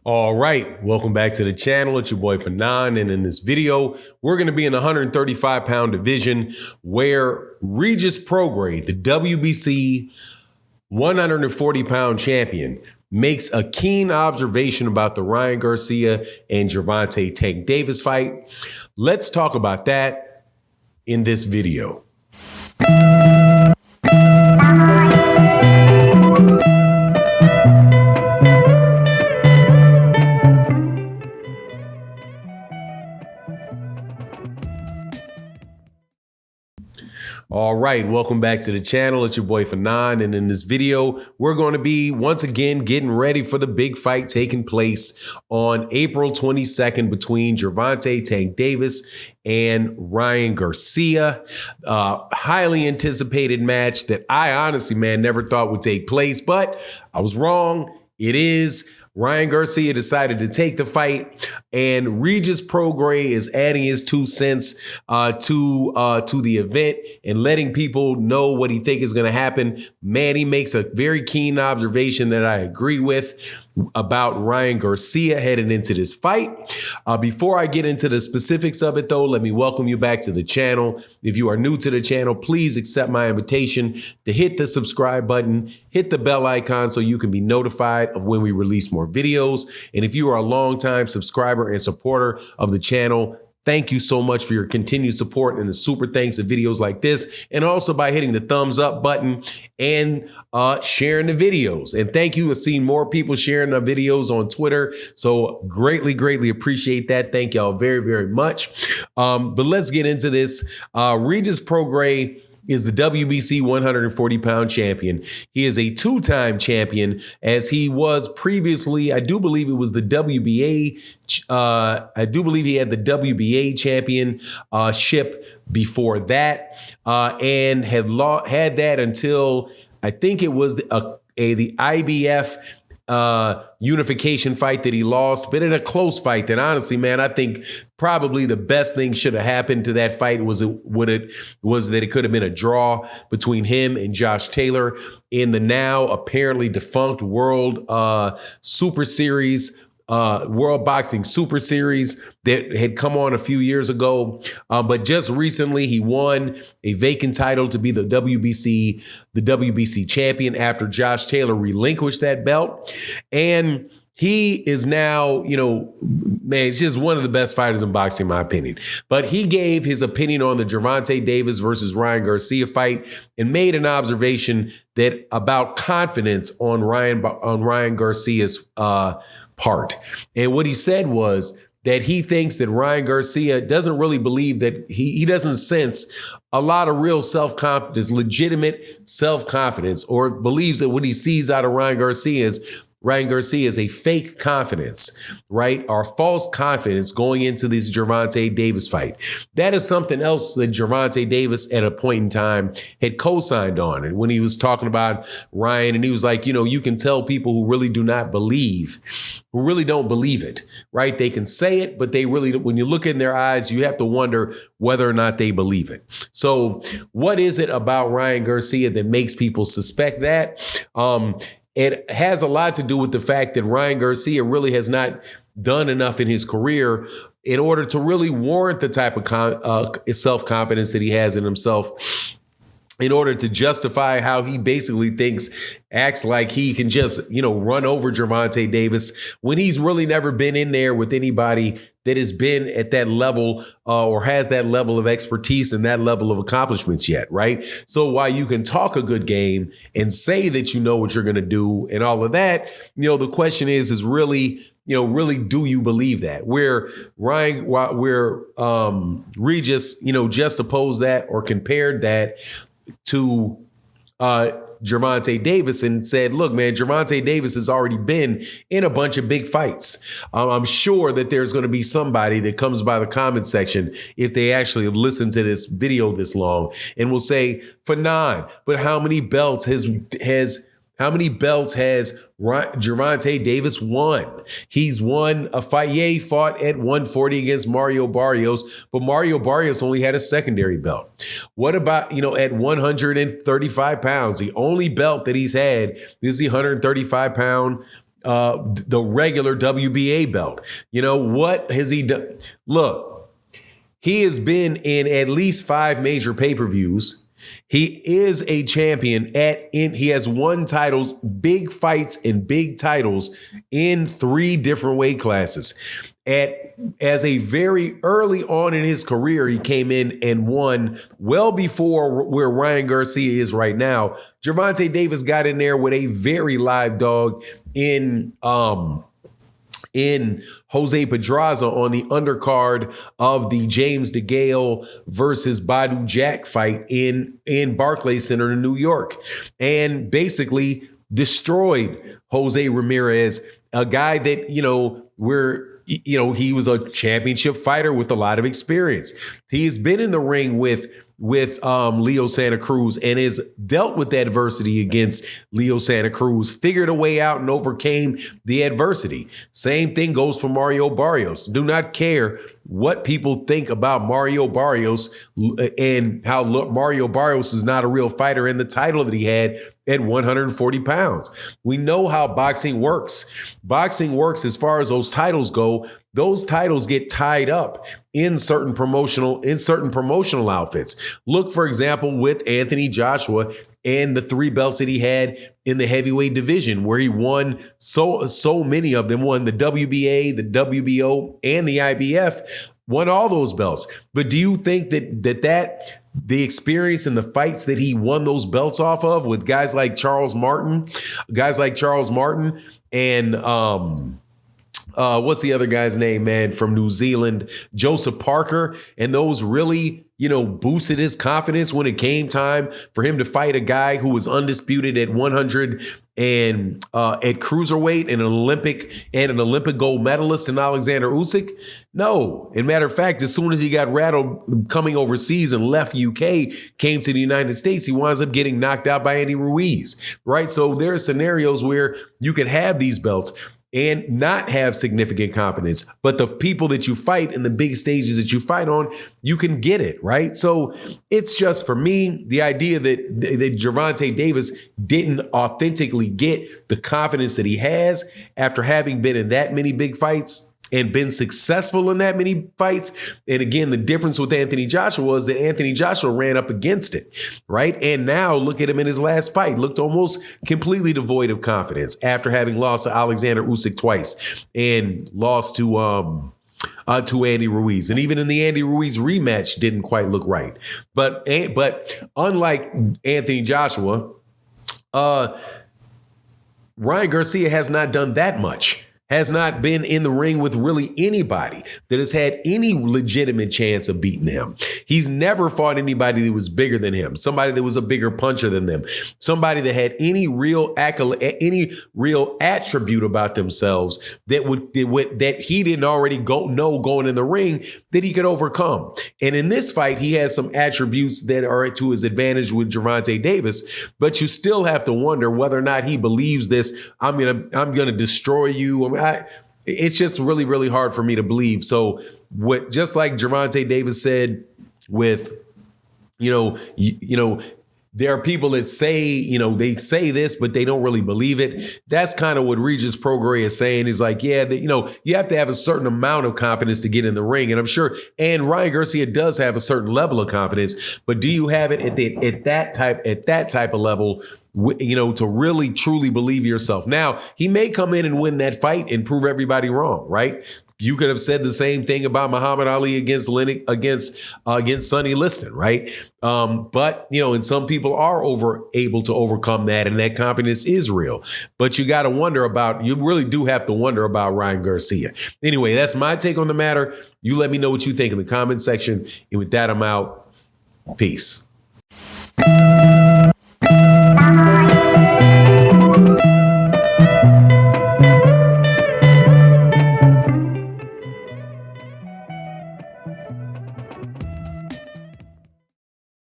All right, welcome back to the channel. It's your boy Fanon, and in this video, we're going to be in the 135-pound division where Regis Prograis, the WBC 140-pound champion, makes a keen observation about the Ryan Garcia and Gervonta Tank Davis fight. Let's talk about that in this video. All right, welcome back to the channel. It's your boy Fanon, and in this video, we're going to be once again getting ready for the big fight taking place on April 22nd between Gervonta Tank Davis and Ryan Garcia. Highly anticipated match that I honestly, never thought would take place, but I was wrong. It is. Ryan Garcia decided to take the fight, and Regis Prograis is adding his 2 cents to the event and letting people know what he thinks is going to happen. Man, he makes a very keen observation that I agree with about Ryan Garcia heading into this fight. Before I get into the specifics of it, though, let me welcome you back to the channel. If you are new to the channel, please accept my invitation to hit the subscribe button, hit the bell icon so you can be notified of when we release more videos. And if you are a longtime subscriber and supporter of the channel, thank you so much for your continued support and the super thanks of videos like this, and also by hitting the thumbs up button and sharing the videos. And thank you for seeing more people sharing the videos on Twitter. So greatly appreciate that. Thank y'all very much. But let's get into this. Regis Prograis is the WBC 140-pound champion. He is a 2-time champion, as he was previously, I do believe it was the WBA. I do believe he had the WBA championship before that, and had that until I think it was the IBF unification fight that he lost, but in a close fight that honestly, I think probably the best thing should have happened to that fight was that it could have been a draw between him and Josh Taylor in the now apparently defunct World Super Series, World Boxing Super Series that had come on a few years ago. But just recently he won a vacant title to be the WBC champion after Josh Taylor relinquished that belt. And he is now, it's just one of the best fighters in boxing, in my opinion. But he gave his opinion on the Gervonta Davis versus Ryan Garcia fight and made an observation that about confidence on Ryan Garcia's part. And what he said was that he thinks that Ryan Garcia doesn't really believe that he doesn't sense a lot of real self-confidence, legitimate self-confidence, or believes that what he sees out of Ryan Garcia is a fake confidence, right? Or false confidence going into this Gervonta Davis fight. That is something else that Gervonta Davis at a point in time had co-signed on. And when he was talking about Ryan, and he was like, you can tell people who really do not believe, who really don't believe it, right? They can say it, but they really, when you look in their eyes, you have to wonder whether or not they believe it. So what is it about Ryan Garcia that makes people suspect that? It has a lot to do with the fact that Ryan Garcia really has not done enough in his career in order to really warrant the type of self-confidence that he has in himself, in order to justify how he basically acts like he can just, run over Gervonta Davis when he's really never been in there with anybody that has been at that level or has that level of expertise and that level of accomplishments yet, right? So while you can talk a good game and say that you know what you're going to do and all of that, the question is really, really, do you believe that? Where Regis, just opposed that or compared that to Gervonta Davis and said, look, man, Gervonta Davis has already been in a bunch of big fights. I'm sure that there's going to be somebody that comes by the comment section, if they actually listen to this video this long, and will say, Fanon, but how many belts has Gervonta Davis won? He's won a fight. Yeah, he fought at 140 against Mario Barrios, but Mario Barrios only had a secondary belt. What about, at 135 pounds? The only belt that he's had is the 135-pound the regular WBA belt. You know, what has he done? Look, he has been in at least 5 major pay-per-views. He is a champion he has won titles, big fights and big titles in 3 different weight classes. As a very early on in his career, he came in and won well before where Ryan Garcia is right now. Gervonta Davis got in there with a very live dog in Jose Pedraza on the undercard of the James DeGale versus Badu Jack fight in Barclays Center in New York, and basically destroyed Jose Ramirez, a guy that, he was a championship fighter with a lot of experience. He's been in the ring with Leo Santa Cruz and has dealt with adversity against Leo Santa Cruz, figured a way out and overcame the adversity. Same thing goes for Mario Barrios. Do not care what people think about Mario Barrios and how Mario Barrios is not a real fighter and the title that he had at 140 pounds. We know how boxing works. Boxing works as far as those titles go. Those titles get tied up in certain promotional outfits. Look, for example, with Anthony Joshua and the 3 belts that he had in the heavyweight division, where he won so many of them, won the WBA, the WBO, and the IBF, won all those belts. But do you think that the experience and the fights that he won those belts off of with guys like Charles Martin and what's the other guy's name, man, from New Zealand, Joseph Parker, and those really, boosted his confidence when it came time for him to fight a guy who was undisputed at 100 and at cruiserweight and an Olympic gold medalist in Alexander Usyk? No. As a matter of fact, as soon as he got rattled coming overseas and left UK, came to the United States, he winds up getting knocked out by Andy Ruiz, right? So there are scenarios where you could have these belts and not have significant confidence. But the people that you fight in the big stages that you fight on, you can get it, right? So it's just, for me, the idea that Gervonta Davis didn't authentically get the confidence that he has after having been in that many big fights and been successful in that many fights. And again, the difference with Anthony Joshua was that Anthony Joshua ran up against it, right? And now look at him in his last fight, looked almost completely devoid of confidence after having lost to Alexander Usyk twice and lost to Andy Ruiz. And even in the Andy Ruiz rematch, didn't quite look right. But unlike Anthony Joshua, Ryan Garcia has not done that much. Has not been in the ring with really anybody that has had any legitimate chance of beating him. He's never fought anybody that was bigger than him, somebody that was a bigger puncher than them, somebody that had any real attribute about themselves that he didn't already know going in the ring that he could overcome. And in this fight, he has some attributes that are to his advantage with Gervonta Davis, but you still have to wonder whether or not he believes this. I'm gonna destroy you. It's just really, really hard for me to believe. So just like Gervonta Davis said with, there are people that say, they say this, but they don't really believe it. That's kind of what Regis Prograis is saying. He's like, yeah, you have to have a certain amount of confidence to get in the ring. And I'm sure, and Ryan Garcia does have a certain level of confidence, but do you have it at that type of level, to really truly believe yourself? Now, he may come in and win that fight and prove everybody wrong, right? You could have said the same thing about Muhammad Ali against Sonny Liston, right? And some people are able to overcome that, and that confidence is real. But you really do have to wonder about Ryan Garcia. Anyway, that's my take on the matter. You let me know what you think in the comment section. And with that, I'm out. Peace.